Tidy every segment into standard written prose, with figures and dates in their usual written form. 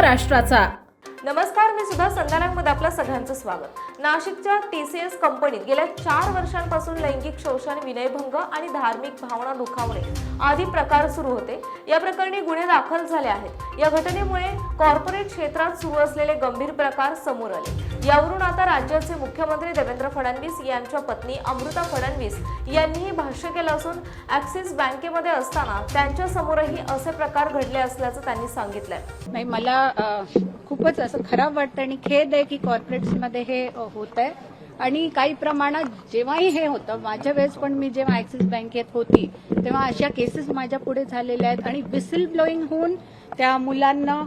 महाराष्ट्राचा। नमस्कार, मी सुद्धा संध्याकाळमध्ये आपलं सगळ्यांचं स्वागत। नाशिकच्या TCS कंपनीत गेल्या 4 वर्षांपासून लैंगिक शोषण, विनयभंग आणि धार्मिक भावना दुखावणे आदी प्रकार सुरू होते। या प्रकरणी गुन्हे दाखल झाले आहेत। या घटनेमुळे कॉर्पोरेट क्षेत्रात सुरू असलेले गंभीर प्रकार समोर आले। यावरून आता राज्याचे मुख्यमंत्री देवेंद्र फडणवीस यांच्या पत्नी अमृता फडणवीस यांनीही भाष्य केलं असून ॲक्सिस बँकेमध्ये असताना त्यांच्या समोरही असे प्रकार घडले असल्याचं त्यांनी सांगितलंय। नाही, मला खूपच असं खराब वाटतं आणि खेद आहे की कॉर्पोरेट्समध्ये हे होत आहे। आणि काही प्रमाणात जेव्हाही हे होतं, माझ्या वेळेस पण मी जेव्हा ॲक्सिस बँकेत होती तेव्हा अशा केसेस माझ्या पुढे झालेल्या आहेत आणि विसिल ब्लोईंग होऊन त्या मुलांना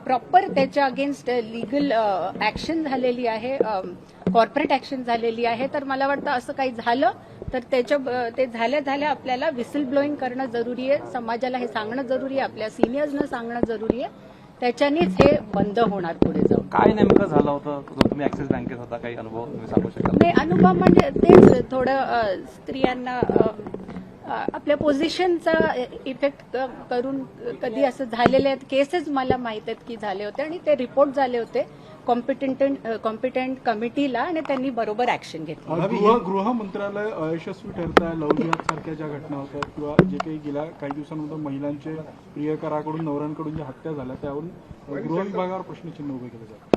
प्रॉपर त्याच्या अगेन्स्ट लीगल ॲक्शन झालेली आहे, कॉर्पोरेट ॲक्शन झालेली आहे। तर मला वाटतं असं काही झालं तर ते झाल्या आपल्याला विसिल ब्लोईंग करणं जरुरी आहे, समाजाला हे सांगणं जरुरी आहे, आपल्या सिनियर्सना सांगणं जरुरी आहे। त्याच्यानेच हे बंद होणार पुढे जाऊन। काय नेमकं झालं होतं? तुम्ही ॲक्सिस बँकेत होता, काही अनुभव तुम्ही सांगू शकाल? नाही, अनुभव म्हणजे तेच थोडं स्त्रियांना आपल्या पोझिशनचा इफेक्ट करून कधी असं झालेले आहेत केसेस मला माहित आहेत की झाले होते आणि ते रिपोर्ट झाले होते कॉम्पिटंट कमिटीला आणि त्यांनी बरोबर ऍक्शन घेतली। गृह मंत्रालय अयशस्वी ठरत आहे। लव्ह जिहाद सारख्या ज्या घटना होतात किंवा जे काही गेल्या काही दिवसांनंतर महिलांचे प्रियकराकडून नवऱ्यांकडून ज्या हत्या झाल्या त्यावरून गृह विभागावर प्रश्नचिन्ह उभे केले जातात।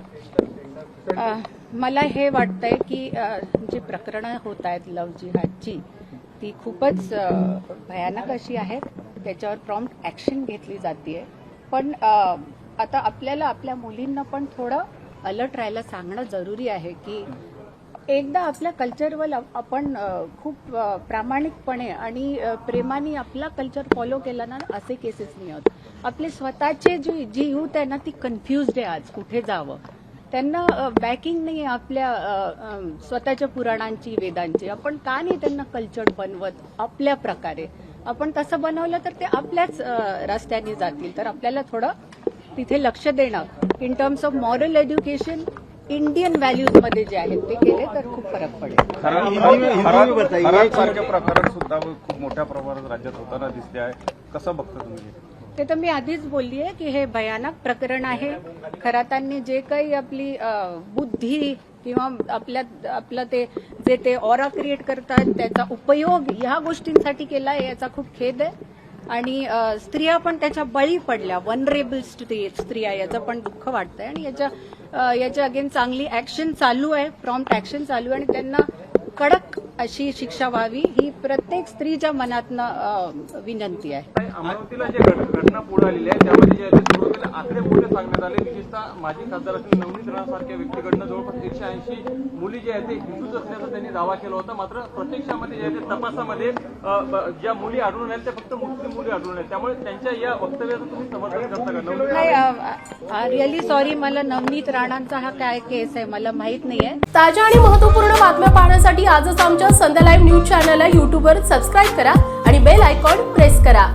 मला हे वाटतंय की जी प्रकरणं होत आहेत लव्ह जिहादची ती खूपच भयानक अशी आहेत, त्याच्यावर प्रॉम्प्ट ऍक्शन घेतली जाते। पण आता आपल्याला आपल्या मुलींना पण थोडं अलर्ट राहायला सांगणं जरुरी आहे की एकदा आपल्या कल्चरवर आपण खूप प्रामाणिकपणे आणि प्रेमाने आपला कल्चर फॉलो केला ना, असे केसेस नाही होत। आपले स्वतःचे जी यूथ आहे ना ती कन्फ्युज्ड आहे आज कुठे जावं, त्यांना बॅकिंग नाही आहे आपल्या स्वतःच्या पुराणांची, वेदांची। आपण का नाही त्यांना कल्चर बनवत आपल्या प्रकारे? आपण तसं बनवलं तर ते आपल्याच रस्त्याने जातील। तर आपल्याला थोडं तिथे लक्ष देणं in terms of moral education, Indian values मध्ये जे आहेत ते केले तर खूप फरक पडेल। सारख्या प्रकारात सुद्धा खूप मोठ्या प्रमाणात राज्यात होताना दिसते आहे, कसं बघता तुम्ही? ते तर मी आधीच बोलली आहे की हे भयानक प्रकरण आहे। खरातांनी जे काही आपली बुद्धी किंवा आपलं ते ऑरा क्रिएट करतात त्याचा उपयोग ह्या गोष्टींसाठी केला आहे, याचा खूप खेद आहे। आणि स्त्रिया पण त्याच्या बळी पडल्या, वनरेबल स्त्रिया, याचं पण दुःख वाटतंय। आणि याच्या अगेन चांगली ऍक्शन चालू आहे, प्रॉम्प्ट ऍक्शन चालू आहे आणि त्यांना कडक अशी शिक्षा व्हावी ही प्रत्येक स्त्रीच्या मनातनं विनंती आहे। अमरावतीला जे घटना पुढे आलेली आहे त्यामध्ये जे सुरुवातीला आकडे मोठे सांगण्यात आले, विशेषतः माजी खासदार असलेल्या नवनीत राणासारख्या व्यक्तीकडनं जवळपास 180 मुली जे आहेत ते हिंदूच असल्याचा त्यांनी दावा केला होता। मात्र प्रत्यक्षामध्ये जे आहे ते तपासामध्ये ज्या मुली आढळून आहेत त्या फक्त मुस्लिम मुली आढळून आहेत। त्यामुळे त्यांच्या या वक्तव्याचं तुम्ही समर्थन करता का? नाही, रिअली सॉरी, मला नवनीत राणांचा हा काय केस आहे मला माहित नाहीये। ताज्या आणि महत्त्वपूर्ण बातम्या पाहण्यासाठी आजच आमच्या संध्या लाईव्ह न्यूज चॅनलला YouTubeवर सबस्क्राईब करा आणि बेल आयकॉन प्रेस करा।